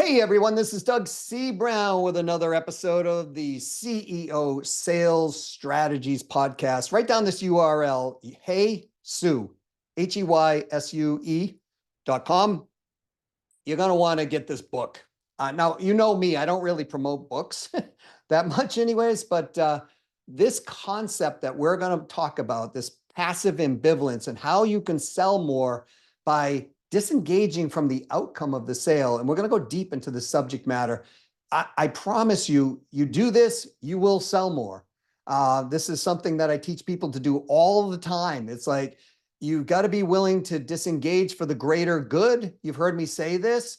Hey everyone, this is Doug C. Brown with another episode of the CEO Sales Strategies Podcast. Write down this URL, Hey Sue, HEYSUE.com. You're going to want to get this book. Now, you know me, I don't really promote books that much anyways, but this concept that we're going to talk about, this passive ambivalence and how you can sell more by disengaging from the outcome of the sale. And we're going to go deep into the subject matter. I promise you, you do this, you will sell more. This is something that I teach people to do all the time. It's like, you've got to be willing to disengage for the greater good. You've heard me say this,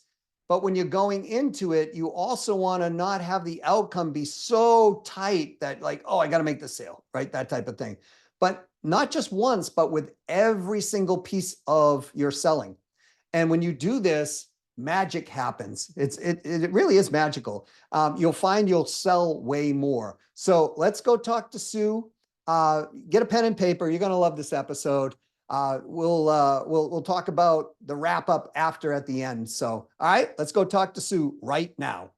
but when you're going into it, you also want to not have the outcome be so tight that like, oh, I got to make the sale, right? That type of thing. But not just once, but with every single piece of your selling. And when you do this, magic happens. It really is magical. You'll find you'll sell way more. So let's go talk to Sue. Get a pen and paper. You're going to love this episode. We'll talk about the wrap up after at the end. So, all right, let's go talk to Sue right now.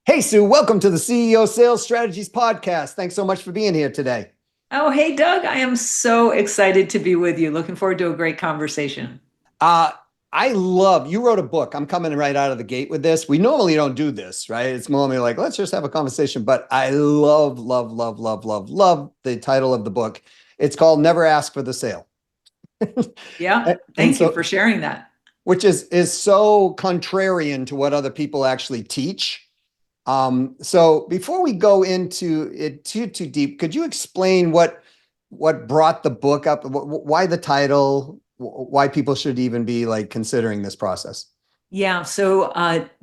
Hey, Sue, welcome to the CEO Sales Strategies Podcast. Thanks so much for being here today. Oh, hey, Doug. I am so excited to be with you. Looking forward to a great conversation. You wrote a book. I'm coming right out of the gate with this. We normally don't do this, right? It's normally like, let's just have a conversation. But I love the title of the book. It's called Never Ask for the Sale. Yeah. Thank you for sharing that. Which is so contrarian to what other people actually teach. So before we go into it too deep, could you explain what brought the book up? Why the title? Why people should even be like considering this process? Yeah. So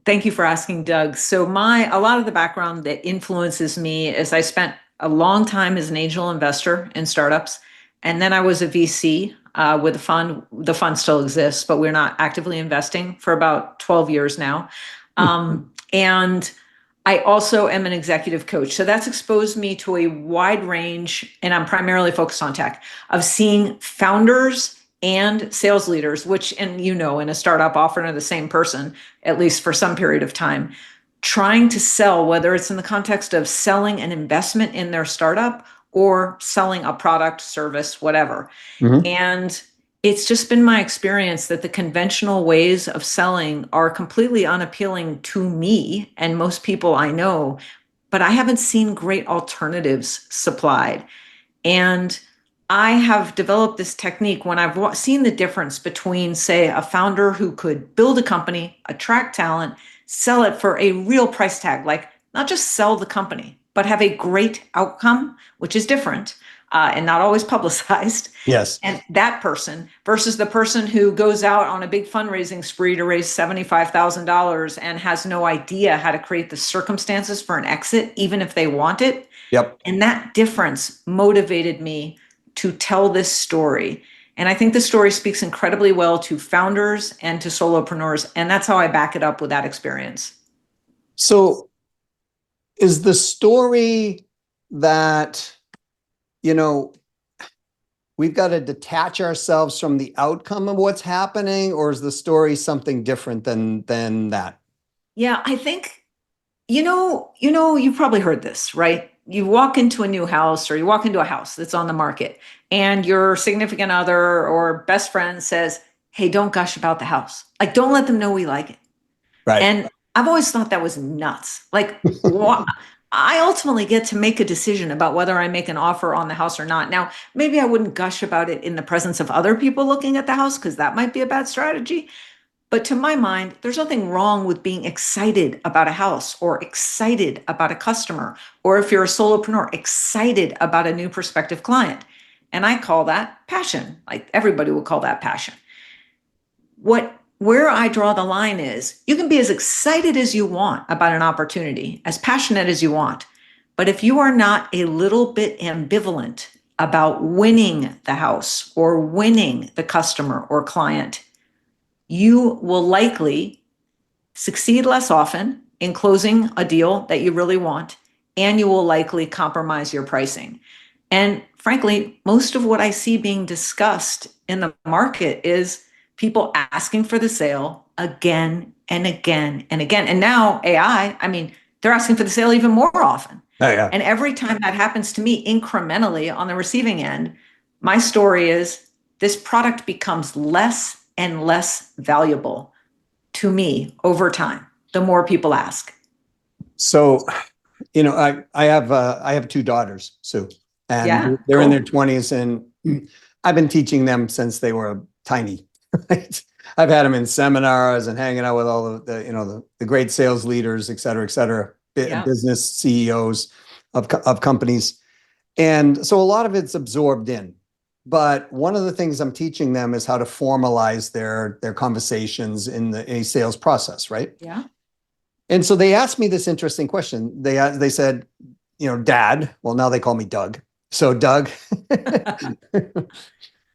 thank you for asking, Doug. So a lot of the background that influences me is I spent a long time as an angel investor in startups. And then I was a VC with a fund. The fund still exists, but we're not actively investing for about 12 years now. And I also am an executive coach. So that's exposed me to a wide range, and I'm primarily focused on tech, of seeing founders and sales leaders, which, and in a startup often are the same person, at least for some period of time, trying to sell, whether it's in the context of selling an investment in their startup or selling a product, service, whatever. And it's just been my experience that the conventional ways of selling are completely unappealing to me and most people I know, but I haven't seen great alternatives supplied. And I have developed this technique when I've seen the difference between, say, a founder who could build a company, attract talent, sell it for a real price tag, like not just sell the company, but have a great outcome, which is different and not always publicized. Yes. And that person versus the person who goes out on a big fundraising spree to raise $75,000 and has no idea how to create the circumstances for an exit, even if they want it. Yep. And that difference motivated me to tell this story. And I think the story speaks incredibly well to founders and to solopreneurs. And that's how I back it up with that experience. So is the story that, we've got to detach ourselves from the outcome of what's happening, or is the story something different than that? Yeah, I think, you've probably heard this, right? You walk into a new house or you walk into a house that's on the market and your significant other or best friend says, hey, don't gush about the house. Like, don't let them know we like it. Right. And I've always thought that was nuts. Like, I ultimately get to make a decision about whether I make an offer on the house or not. Now, maybe I wouldn't gush about it in the presence of other people looking at the house because that might be a bad strategy. But to my mind, there's nothing wrong with being excited about a house or excited about a customer, or if you're a solopreneur, excited about a new prospective client. And I call that passion. Like everybody would call that passion. Where I draw the line is you can be as excited as you want about an opportunity, as passionate as you want. But if you are not a little bit ambivalent about winning the house or winning the customer or client, you will likely succeed less often in closing a deal that you really want, and you will likely compromise your pricing. And frankly, most of what I see being discussed in the market is people asking for the sale again and again and again. And now AI, I mean, they're asking for the sale even more often. Oh, yeah. And every time that happens to me incrementally on the receiving end, my story is this product becomes less and less valuable to me over time, the more people ask. So, I have two daughters, Sue, and Yeah, they're in their cool. 20s, and I've been teaching them since they were tiny. Right? I've had them in seminars and hanging out with all the great sales leaders, et cetera, Yeah, business CEOs of companies. And so a lot of it's absorbed in. But one of the things I'm teaching them is how to formalize their conversations in a sales process, right? yeah. And so they asked me this interesting question. They said, Dad, well, now they call me Doug. So Doug,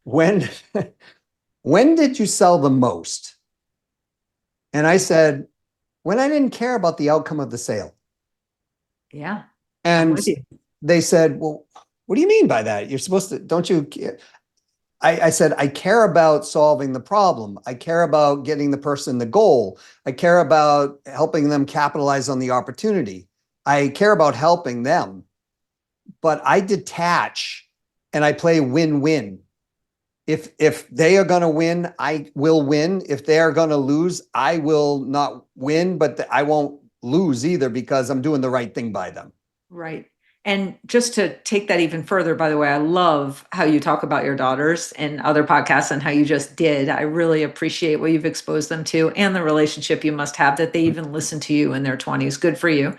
when when did you sell the most? And I said, when I didn't care about the outcome of the sale. Yeah, I'm And with you. they said, well, what do you mean by that? You're supposed to, don't you care? I said, I care about solving the problem. I care about getting the person the goal. I care about helping them capitalize on the opportunity. I care about helping them, but I detach and I play win-win. If they are going to win, I will win. If they are going to lose, I will not win, but I won't lose either because I'm doing the right thing by them. Right. And just to take that even further, by the way, I love how you talk about your daughters and other podcasts and how you just did. I really appreciate what you've exposed them to and the relationship you must have that they even listen to you in their 20s. Good for you.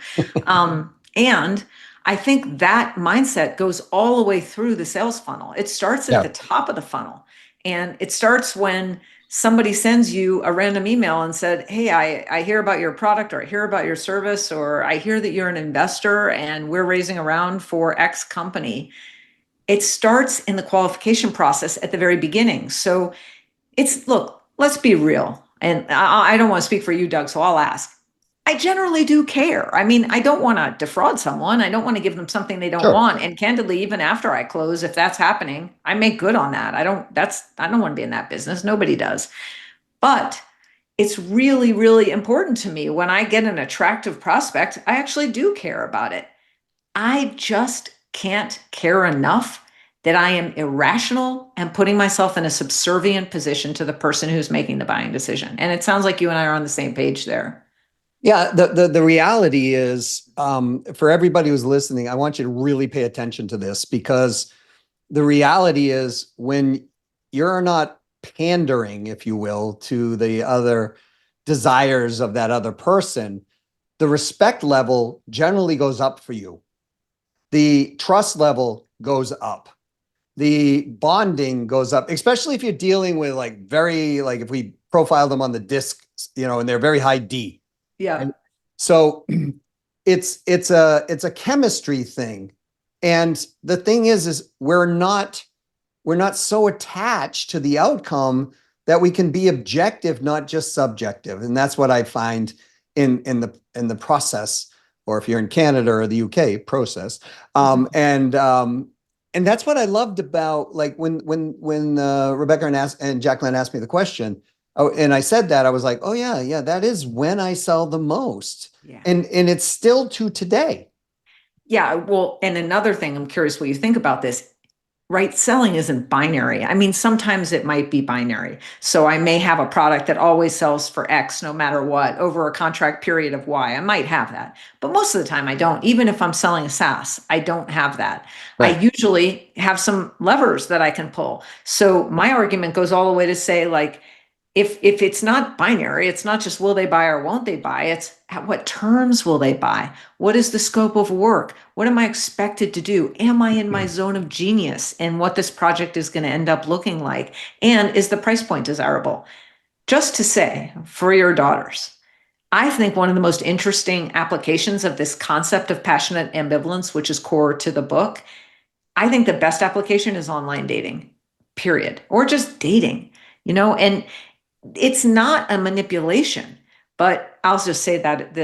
And I think that mindset goes all the way through the sales funnel. It starts at Yeah. the top of the funnel, and it starts when somebody sends you a random email and said, hey, I hear about your product, or I hear about your service, or I hear that you're an investor and we're raising around for X company. It starts in the qualification process at the very beginning. So look, let's be real. And I don't want to speak for you, Doug, so I'll ask. I generally do care. I mean, I don't want to defraud someone. I don't want to give them something they don't Sure. want. And candidly, even after I close, if that's happening, I make good on that. I don't want to be in that business. Nobody does. But it's really, really important to me when I get an attractive prospect, I actually do care about it. I just can't care enough that I am irrational and putting myself in a subservient position to the person who's making the buying decision. And it sounds like you and I are on the same page there. Yeah, the reality is, for everybody who's listening, I want you to really pay attention to this, because the reality is when you're not pandering, if you will, to the other desires of that other person, the respect level generally goes up for you. The trust level goes up. The bonding goes up, especially if you're dealing with like if we profile them on the disc, and they're very high D. Yeah. And so it's a chemistry thing. And the thing is we're not so attached to the outcome that we can be objective, not just subjective. And that's what I find in the process, or if you're in Canada or the UK, process. And that's what I loved about, like, when Rebecca and Jacqueline asked me the question. Oh, and I said that, I was like, oh yeah, that is when I sell the most. Yeah. And it's still to today. Yeah. Well, and another thing, I'm curious what you think about this. Right? Selling isn't binary. I mean, sometimes it might be binary. So I may have a product that always sells for X no matter what over a contract period of Y. I might have that. But most of the time I don't. Even if I'm selling a SaaS, I don't have that. I Right. usually have some levers that I can pull. So my argument goes all the way to say, like, if it's not binary, it's not just will they buy or won't they buy, it's at what terms will they buy? What is the scope of work? What am I expected to do? Am I in my zone of genius and what this project is going to end up looking like? And is the price point desirable? Just to say, for your daughters, I think one of the most interesting applications of this concept of passionate ambivalence, which is core to the book, I think the best application is online dating, period, or just dating, and it's not a manipulation, but I'll just say that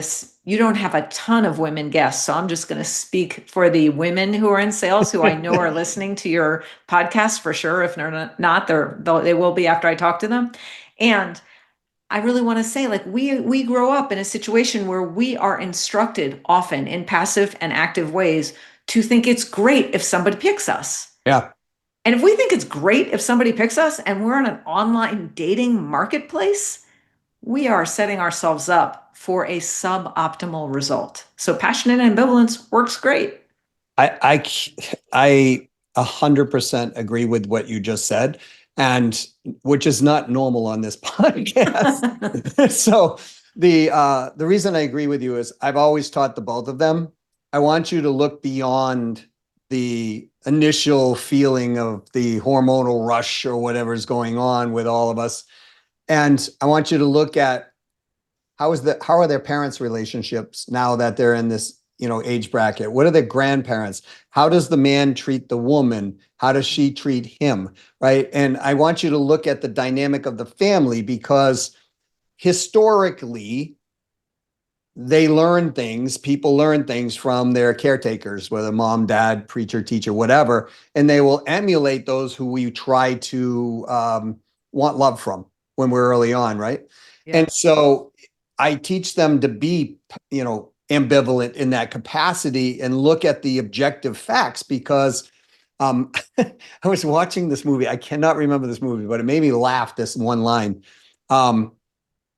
you don't have a ton of women guests. So I'm just going to speak for the women who are in sales who I know are listening to your podcast for sure. If they're not, they will be after I talk to them. And I really want to say, like, we grow up in a situation where we are instructed often in passive and active ways to think it's great if somebody picks us. Yeah. And if we think it's great if somebody picks us and we're in an online dating marketplace, we are setting ourselves up for a suboptimal result. So passionate ambivalence works great. I 100% agree with what you just said, and which is not normal on this podcast. So the reason I agree with you is I've always taught the both of them. I want you to look beyond the initial feeling of the hormonal rush or whatever's going on with all of us. And I want you to look at how are their parents' relationships now that they're in this, age bracket? What are their grandparents? How does the man treat the woman? How does she treat him? Right. And I want you to look at the dynamic of the family, because historically people learn things from their caretakers, whether mom, dad, preacher, teacher, whatever, and they will emulate those who we try to want love from when we're early on, right? Yeah. And so I teach them to be, ambivalent in that capacity and look at the objective facts, because I was watching this movie. I cannot remember this movie, but it made me laugh, this one line.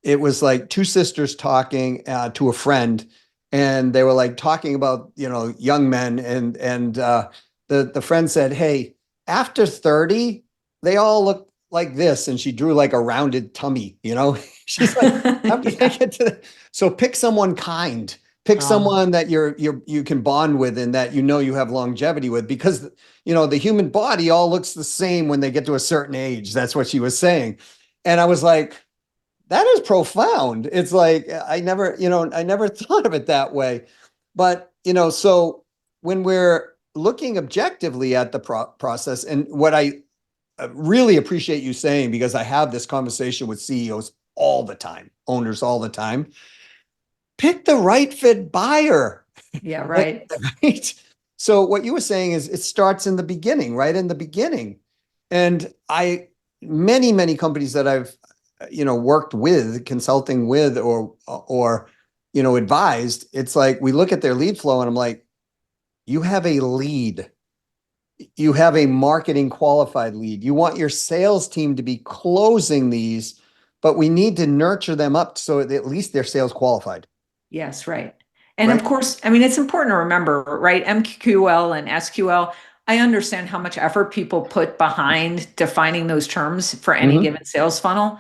It was like two sisters talking to a friend, and they were like talking about, young men, and the friend said, "Hey, after 30, they all look like this," and she drew like a rounded tummy, She's like, "How can I get to that?" So pick someone kind. Pick someone that you can bond with and that you have longevity with, because the human body all looks the same when they get to a certain age. That's what she was saying. And I was like, that is profound. It's like, I never thought of it that way. But, so when we're looking objectively at the process, and what I really appreciate you saying, because I have this conversation with CEOs all the time, owners all the time, pick the right fit buyer. Yeah, right. Right. So what you were saying is it starts in the beginning, right? In the beginning. And many companies that I've, worked with, consulting with, or, advised, it's like, we look at their lead flow and I'm like, you have a lead. You have a marketing qualified lead. You want your sales team to be closing these, but we need to nurture them up so that at least they're sales qualified. Yes, right. And Right. of course, I mean, it's important to remember, right? MQL and SQL, I understand how much effort people put behind defining those terms for any Mhm. given sales funnel.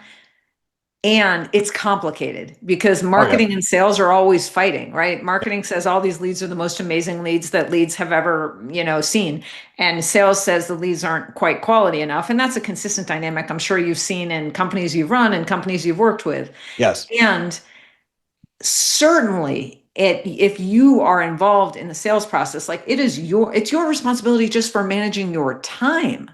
And it's complicated because Oh, yeah. marketing and sales are always fighting, right? Marketing says all these leads are the most amazing leads that leads have ever, seen. And sales says the leads aren't quite quality enough. And that's a consistent dynamic I'm sure you've seen in companies you've run and companies you've worked with. Yes. And certainly if you are involved in the sales process, like it's your responsibility just for managing your time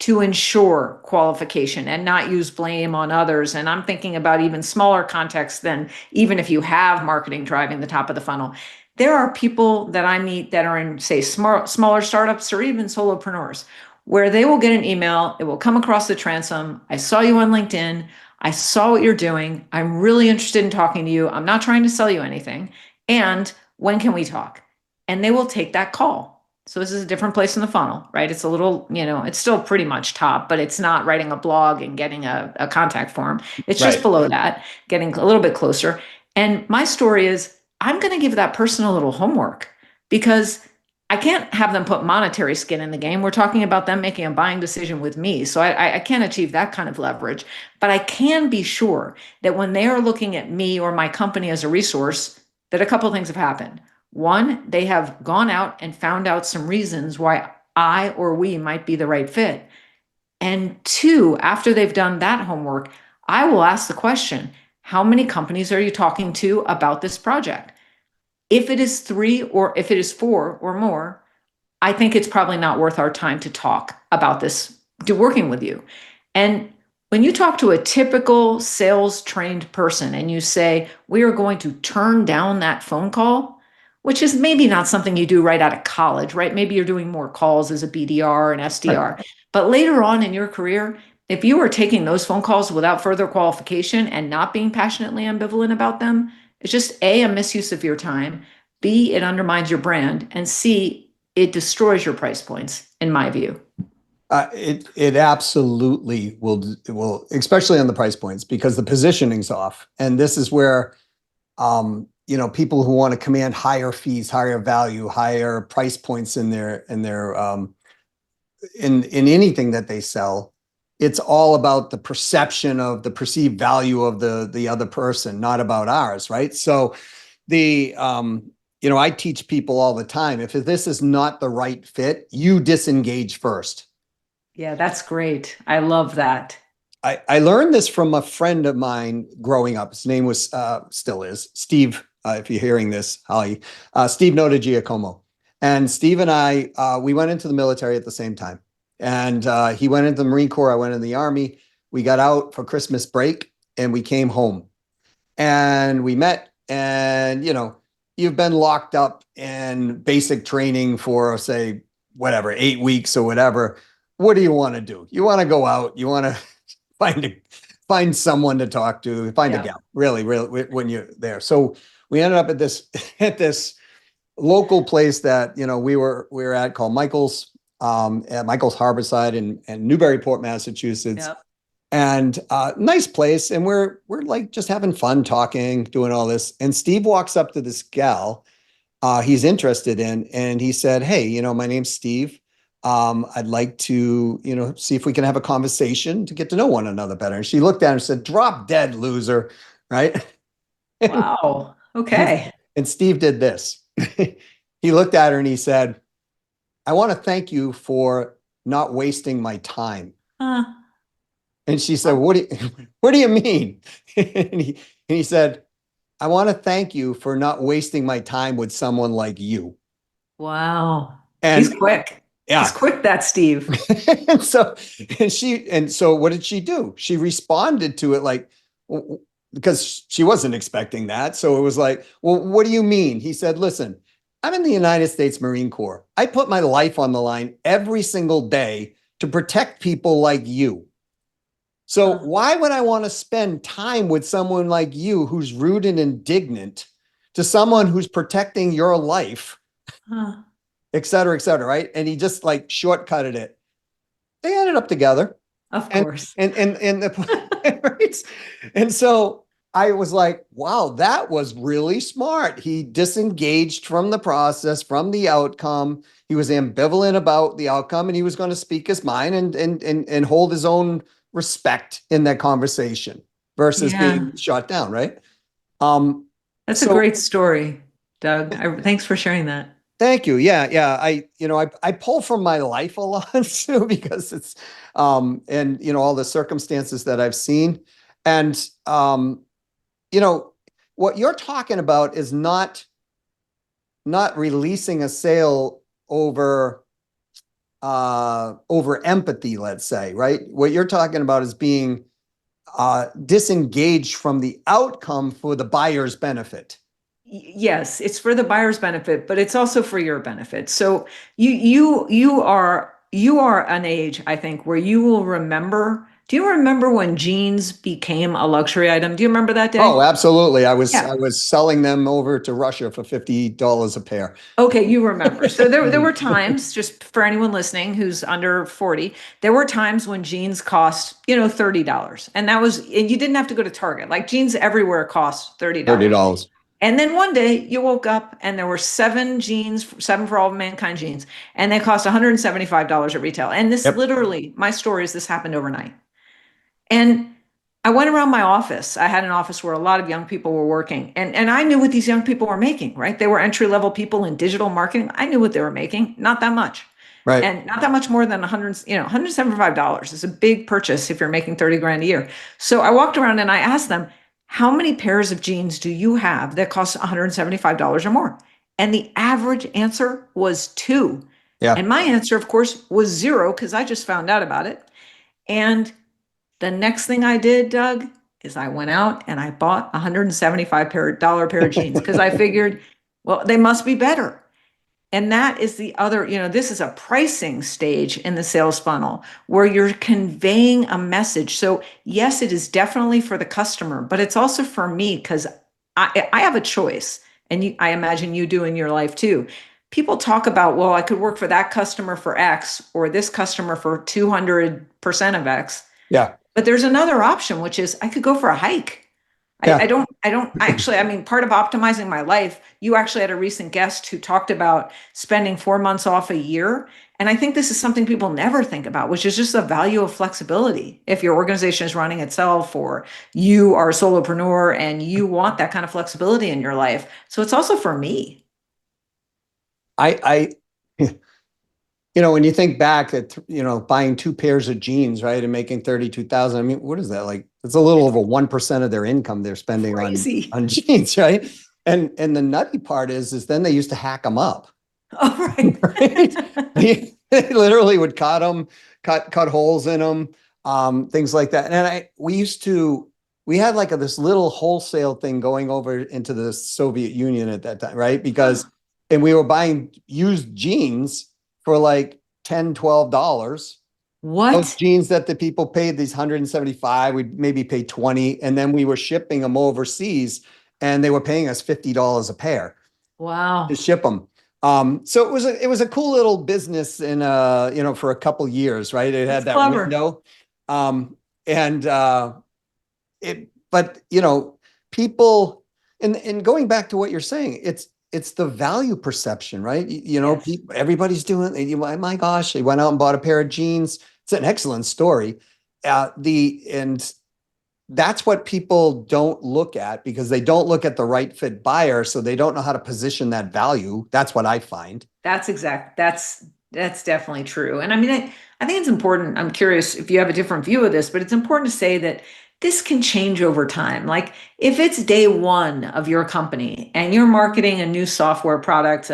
to ensure qualification and not use blame on others. And I'm thinking about even smaller contexts than even if you have marketing driving the top of the funnel. There are people that I meet that are in, say, smaller startups or even solopreneurs, where they will get an email, it will come across the transom. I saw you on LinkedIn. I saw what you're doing. I'm really interested in talking to you. I'm not trying to sell you anything. And when can we talk? And they will take that call. So this is a different place in the funnel, right? It's a little, it's still pretty much top, but it's not writing a blog and getting a contact form. It's just Right. below that, getting a little bit closer. And my story is I'm going to give that person a little homework, because I can't have them put monetary skin in the game. We're talking about them making a buying decision with me. So I can't achieve that kind of leverage, but I can be sure that when they are looking at me or my company as a resource, that a couple of things have happened. One, they have gone out and found out some reasons why I or we might be the right fit. And two, after they've done that homework, I will ask the question, how many companies are you talking to about this project? If it is three or if it is four or more, I think it's probably not worth our time to talk about this, to working with you. And when you talk to a typical sales trained person and you say, we are going to turn down that phone call, which is maybe not something you do right out of college, right? Maybe you're doing more calls as a BDR and SDR. But later on in your career, if you are taking those phone calls without further qualification and not being passionately ambivalent about them, it's just a misuse of your time. B, it undermines your brand. And C, it destroys your price points, in my view. It absolutely will, especially on the price points, because the positioning's off. And this is where, people who want to command higher fees, higher value, higher price points in in anything that they sell, it's all about the perception of the perceived value of the other person, not about ours, right? So I teach people all the time, if this is not the right fit, you disengage first. Yeah, that's great. I love that. I learned this from a friend of mine growing up. His name was, still is, Steve. If you're hearing this, hi, Steve Noda Giacomo. And Steve and I, we went into the military at the same time. And he went into the Marine Corps. I went in the Army. We got out for Christmas break and we came home. And we met. And, you've been locked up in basic training for, say, whatever, 8 weeks or whatever. What do you want to do? You want to go out. You want to find someone to talk to, find a gal, really, when you're there. So we ended up at this local place that, we were at, called Michael's, at Michael's Harborside in Newburyport, Massachusetts. Yep. And nice place. And we're like just having fun talking, doing all this. And Steve walks up to this gal he's interested in, and he said, "Hey, my name's Steve. I'd like to, see if we can have a conversation to get to know one another better." And she looked at him and said, "Drop dead, loser." Right? Wow. Okay. And Steve did this. He looked at her and he said, "I want to thank you for not wasting my time." Uh, And she said, what do you mean?" And he said, "I want to thank you for not wasting my time with someone like you." wow. And He's quick. yeah. He's quick, that Steve. and so what did she do? She responded to it like, because she wasn't expecting that. So it was like, "Well, what do you mean?" He said, "Listen, I'm in the United States Marine Corps. I put my life on the line every single day to protect people like you. So why would I want to spend time with someone like you who's rude and indignant to someone who's protecting your life, et cetera, right?" And he just like shortcutted it. They ended up together. Of course. And right? And so I was like, wow, that was really smart. He disengaged from the process, from the outcome. He was ambivalent about the outcome, and he was going to speak his mind and hold his own respect in that conversation versus being shot down, right? That's a great story, Doug. Thanks for sharing that. Thank you. Yeah. I pull from my life a lot too, because it's, all the circumstances that I've seen. And, what you're talking about is not releasing a sale over empathy, let's say, right? What you're talking about is being disengaged from the outcome for the buyer's benefit. Yes, it's for the buyer's benefit, but it's also for your benefit. So you are an age, I think, where you will remember. Do you remember when jeans became a luxury item? Do you remember that day? Oh, absolutely. I was selling them over to Russia for $50 a pair. Okay, you remember. So there were times, just for anyone listening who's under 40, there were times when jeans cost, $30. And you didn't have to go to Target. Like, jeans everywhere cost $30. $30. And then one day you woke up and there were 7 for all mankind jeans, and they cost $175 at retail. And this literally, my story is this happened overnight. And I went around my office. I had an office where a lot of young people were working, and I knew what these young people were making, right? They were entry-level people in digital marketing. I knew what they were making, not that much. Right. And not that much more than $175 is a big purchase if you're making 30 grand a year. So I walked around and I asked them, "How many pairs of jeans do you have that cost $175 or more?" And the average answer was 2. Yeah. And my answer, of course, was 0, because I just found out about it. And the next thing I did, Doug, is I went out and I bought $175 pair of jeans, because I figured, well, they must be better. And that is the other, this is a pricing stage in the sales funnel where you're conveying a message. So yes, it is definitely for the customer, but it's also for me because I have a choice. And I imagine you do in your life too. People talk about, well, I could work for that customer for X or this customer for 200% of X. Yeah. But there's another option, which is I could go for a hike. Yeah. I don't actually, I mean, part of optimizing my life, you actually had a recent guest who talked about spending 4 months off a year. And I think this is something people never think about, which is just the value of flexibility. If your organization is running itself or you are a solopreneur and you want that kind of flexibility in your life. So it's also for me. I when you think back at, buying 2 pairs of jeans, right, and making 32,000, I mean, what is that? Like, it's a little over 1% of their income they're spending Crazy. on jeans, right? And the nutty part is then they used to hack them up, Oh, right. right? They literally would cut them, cut holes in them, things like that. And we had like this little wholesale thing going over into the Soviet Union at that time, right? And we were buying used jeans for like $10, $12. Those What? jeans that the people paid these 175, we'd maybe pay 20, and then we were shipping them overseas, and they were paying us $50 a pair to Wow. ship them. So it was a cool little business in for a couple years, right? It That's had that clever. window. And but people, and going back to what you're saying, it's the value perception, right? Yes. Everybody's doing it. My gosh, they went out and bought a pair of jeans. It's an excellent story. And that's what people don't look at because they don't look at the right fit buyer. So they don't know how to position that value. That's what I find. That's definitely true. And I mean, I think it's important. I'm curious if you have a different view of this, but it's important to say that this can change over time. Like if it's day one of your company and you're marketing a new software product,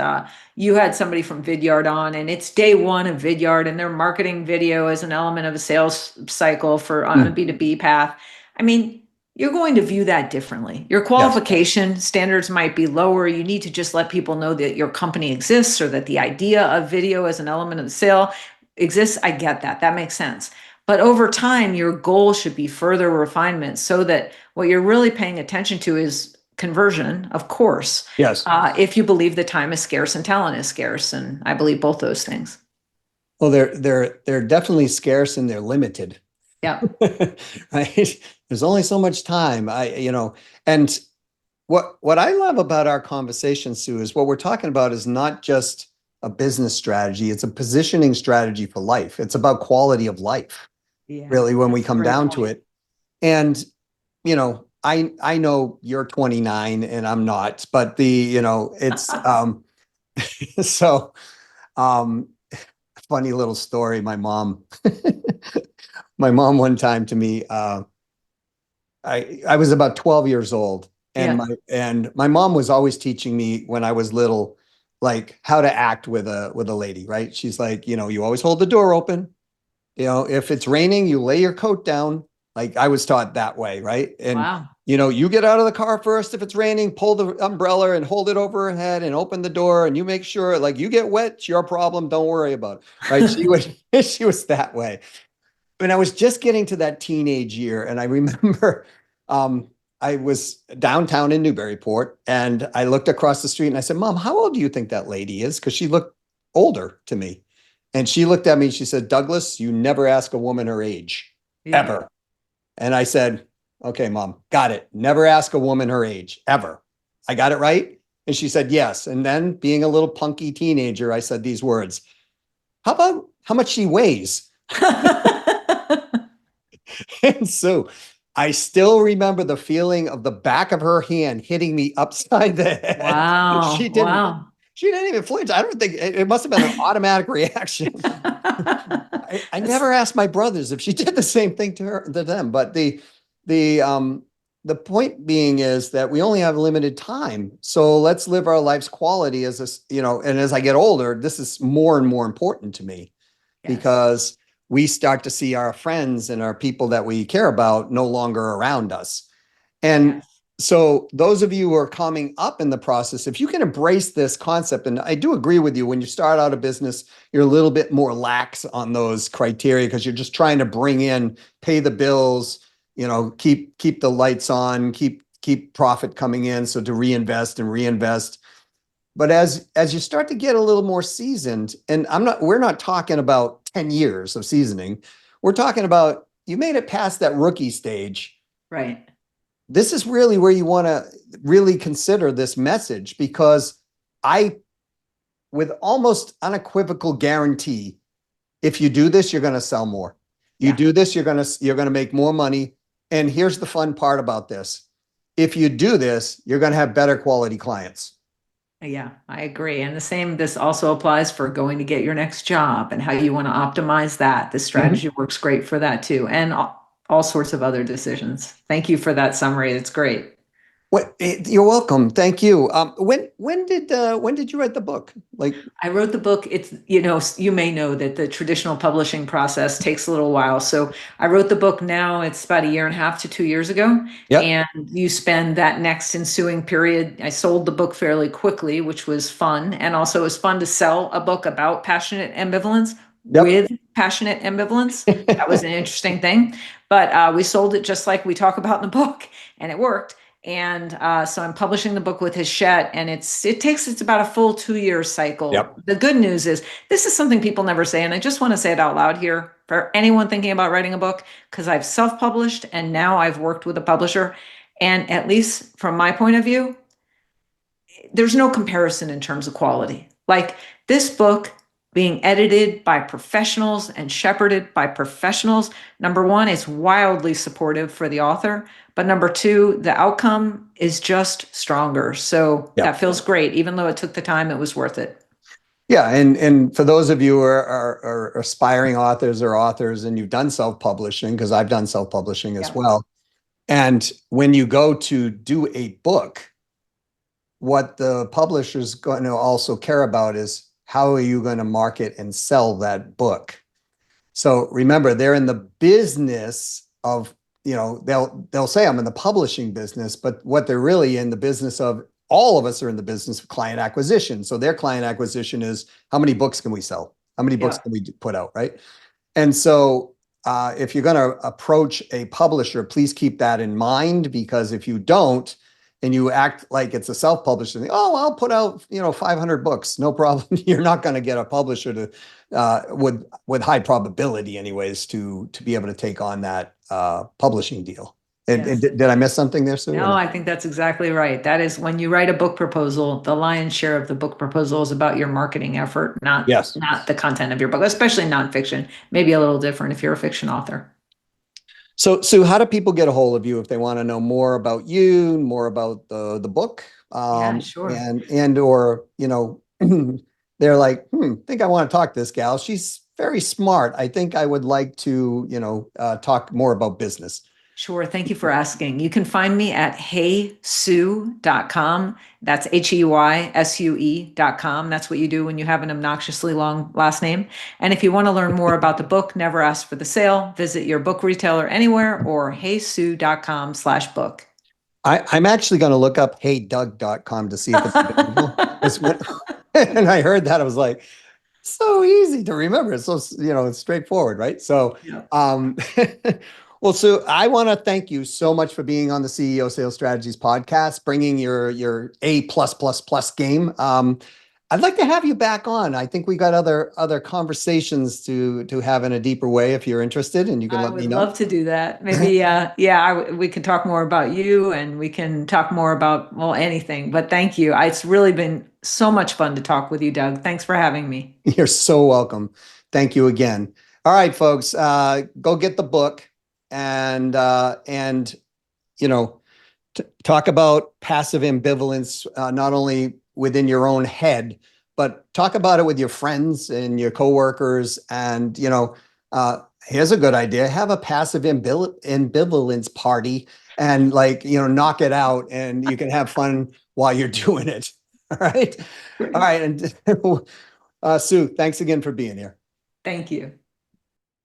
you had somebody from Vidyard on, and it's day one of Vidyard, and they're marketing video as an element of a sales cycle for on a B2B path. I mean, you're going to view that differently. Your Yes. qualification standards might be lower. You need to just let people know that your company exists or that the idea of video as an element of the sale exists. I get that. That makes sense. But over time, your goal should be further refinement so that what you're really paying attention to is conversion, of course, Yes. if you believe that time is scarce and talent is scarce. And I believe both those things. Well, they're definitely scarce and they're limited. Yeah. Right? There's only so much time. And what I love about our conversation, Sue, is what we're talking about is not just a business strategy, it's a positioning strategy for life. It's about quality of life, Yeah. really, when we That's a come great down point. to it. And I know you're 29 and I'm not, but it's so funny little story. My mom one time to me, I was about 12 years old, and Yeah. my mom was always teaching me when I was little, like how to act with a lady, right? She's like, you always hold the door open. If it's raining, you lay your coat down. Like I was taught that way, right? And Wow. you get out of the car first if it's raining, pull the umbrella and hold it over her head and open the door, and you make sure, like, you get wet, it's your problem, don't worry about it, right? She was that way. And I was just getting to that teenage year, and I remember I was downtown in Newburyport, and I looked across the street and I said, "Mom, how old do you think that lady is?" Because she looked older to me. And she looked at me and she said, "Douglas, you never ask a woman her age, Yeah. ever." And I said, "Okay, Mom, got it. Never ask a woman her age, ever. I got it right?" And she said, "Yes." And then, being a little punky teenager, I said these words: "How about how much she weighs?" And so I still remember the feeling of the back of her hand hitting me upside the head. Wow. She didn't, Wow. she didn't even flinch. I don't think it must have been an automatic reaction. I never asked my brothers if she did the same thing to them, but the point being is that we only have limited time. So let's live our life's quality as and as I get older, this is more and more important to me Yes. because we start to see our friends and our people that we care about no longer around us. And Yes. So those of you who are coming up in the process, if you can embrace this concept, and I do agree with you, when you start out a business, you're a little bit more lax on those criteria because you're just trying to bring in, pay the bills, keep the lights on, keep profit coming in, so to reinvest and reinvest. But as you start to get a little more seasoned, and we're not talking about 10 years of seasoning. We're talking about you made it past that rookie stage. Right. This is really where you want to really consider this message, because I, with almost unequivocal guarantee, if you do this, you're going to sell more. You Yeah. do this, you're going to make more money. And here's the fun part about this. If you do this, you're going to have better quality clients. Yeah, I agree. And this also applies for going to get your next job and how you want to optimize that. This strategy works great for that too, and all sorts of other decisions. Thank you for that summary. It's great. You're welcome. Thank you. When did you write the book? I wrote the book. It's, you may know that the traditional publishing process takes a little while. So I wrote the book now, it's about a year and a half to 2 years ago. Yep. And you spend that next ensuing period. I sold the book fairly quickly, which was fun. And also it was fun to sell a book about passionate ambivalence Yep. with passionate ambivalence. That was an interesting thing. But we sold it just like we talk about in the book, and it worked. And so I'm publishing the book with Hachette, and it's about a full 2 year cycle. Yep. The good news is this is something people never say, and I just want to say it out loud here for anyone thinking about writing a book, because I've self-published and now I've worked with a publisher, and at least from my point of view, there's no comparison in terms of quality. Like this book being edited by professionals and shepherded by professionals. Number one, it's wildly supportive for the author. But number two, the outcome is just stronger. So Yep. that feels great. Even though it took the time, it was worth it. Yeah, and for those of you who are aspiring authors or authors, and you've done self-publishing, because I've done self-publishing as well. And when you go to do a book, what the publisher's going to also care about is how are you going to market and sell that book. So remember, they're in the business of, they'll say I'm in the publishing business, but what they're really in the business of, all of us are in the business of client acquisition. So their client acquisition is how many books can we sell? How many books can we put out, right? And so if you're going to approach a publisher, please keep that in mind, because if you don't, and you act like it's a self-publisher thing, oh, I'll put out, 500 books, no problem. You're not going to get a publisher to, with high probability anyways, to be able to take on that publishing deal. And did I miss something there, Sue? No, I think that's exactly right. That is, when you write a book proposal, the lion's share of the book proposal is about your marketing effort, not the content of your book, especially nonfiction. Maybe a little different if you're a fiction author. So, Sue, how do people get a hold of you if they want to know more about you, more about the book? Yeah, sure. And or, they're like, think I want to talk to this gal. She's very smart. I think I would like to, talk more about business. Sure. Thank you for asking. You can find me at heysue.com. That's HEYSUE.com. That's what you do when you have an obnoxiously long last name. And if you want to learn more about the book, Never Ask for the Sale, visit your book retailer anywhere or heysue.com/book. I'm actually going to look up heydoug.com to see if it's available. And I heard that, I was like, so easy to remember. It's so, it's straightforward, right? So, well, Sue, I want to thank you so much for being on the CEO Sales Strategies podcast, bringing your A+++ game. I'd like to have you back on. I think we got other conversations to have in a deeper way if you're interested, and you can let me know. I would love to do that. Maybe, we can talk more about you, and we can talk more about, well, anything. But thank you. It's really been so much fun to talk with you, Doug. Thanks for having me. You're so welcome. Thank you again. All right, folks, go get the book and talk about passive ambivalence, not only within your own head, but talk about it with your friends and your coworkers. And, here's a good idea. Have a passive ambivalence party and knock it out, and you can have fun while you're doing it. All right. Great. All right. And Sue, thanks again for being here. Thank you.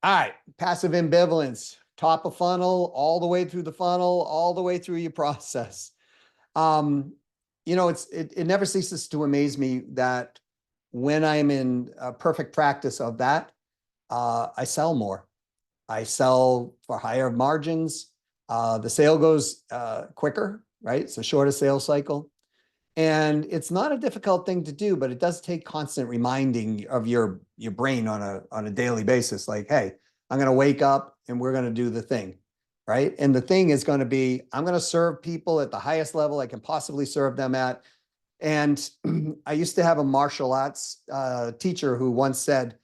All right. Passive ambivalence, top of funnel, all the way through the funnel, all the way through your process. It never ceases to amaze me that when I'm in perfect practice of that, I sell more. I sell for higher margins. The sale goes quicker, right? It's a shorter sales cycle. And it's not a difficult thing to do, but it does take constant reminding of your brain on a daily basis. Like, hey, I'm going to wake up and we're going to do the thing, right? And the thing is going to be, I'm going to serve people at the highest level I can possibly serve them at. And I used to have a martial arts teacher who once said,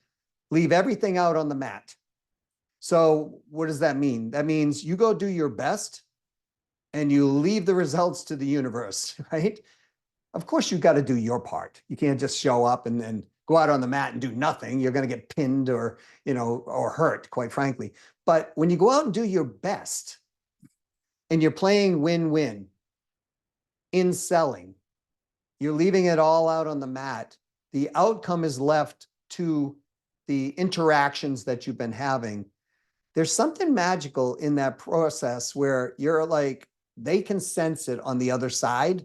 leave everything out on the mat. So what does that mean? That means you go do your best and you leave the results to the universe, right? Of course, you've got to do your part. You can't just show up and go out on the mat and do nothing. You're going to get pinned or hurt, quite frankly. But when you go out and do your best and you're playing win-win in selling, you're leaving it all out on the mat. The outcome is left to the interactions that you've been having. There's something magical in that process where you're like, they can sense it on the other side,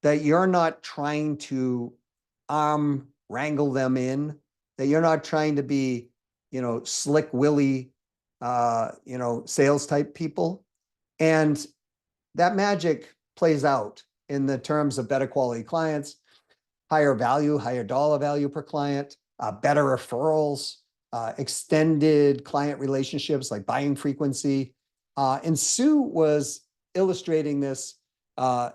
that you're not trying to wrangle them in, that you're not trying to be, slick Willy, sales type people. And that magic plays out in the terms of better quality clients, higher value, higher dollar value per client, better referrals, extended client relationships like buying frequency. And Sue was illustrating this, I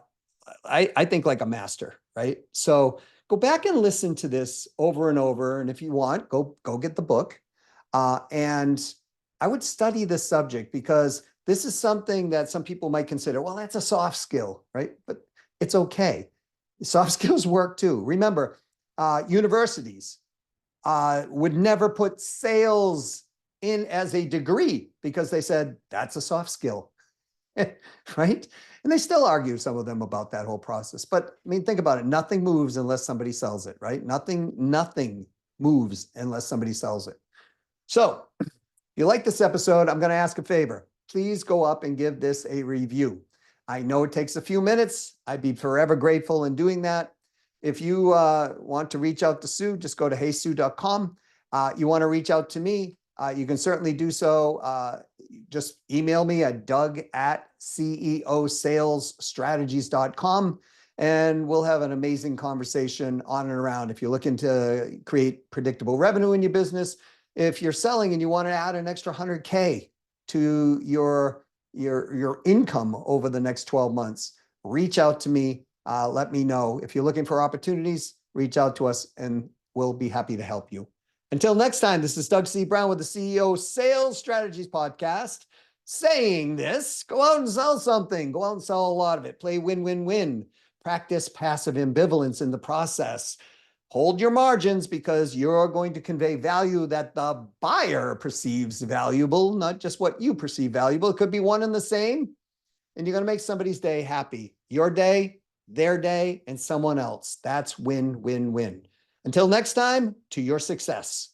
think, like a master, right? So go back and listen to this over and over. And if you want, go get the book. And I would study this subject because this is something that some people might consider, well, that's a soft skill, right? But it's okay. Soft skills work too. Remember, universities would never put sales in as a degree because they said that's a soft skill, right? And they still argue, some of them, about that whole process. But I mean, think about it. Nothing moves unless somebody sells it, right? Nothing moves unless somebody sells it. So if you like this episode, I'm going to ask a favor. Please go up and give this a review. I know it takes a few minutes. I'd be forever grateful in doing that. If you want to reach out to Sue, just go to heysue.com. You want to reach out to me, you can certainly do so. Just email me at doug@ceosalesstrategies.com, and we'll have an amazing conversation on and around. If you're looking to create predictable revenue in your business, if you're selling and you want to add an extra 100K to your income over the next 12 months, reach out to me. Let me know. If you're looking for opportunities, reach out to us and we'll be happy to help you. Until next time, this is Doug C. Brown with the CEO Sales Strategies Podcast saying this: go out and sell something. Go out and sell a lot of it. Play win-win-win. Practice passive ambivalence in the process. Hold your margins because you're going to convey value that the buyer perceives valuable, not just what you perceive valuable. It could be one and the same, and you're going to make somebody's day happy. Your day, their day, and someone else. That's win-win-win. Until next time, to your success.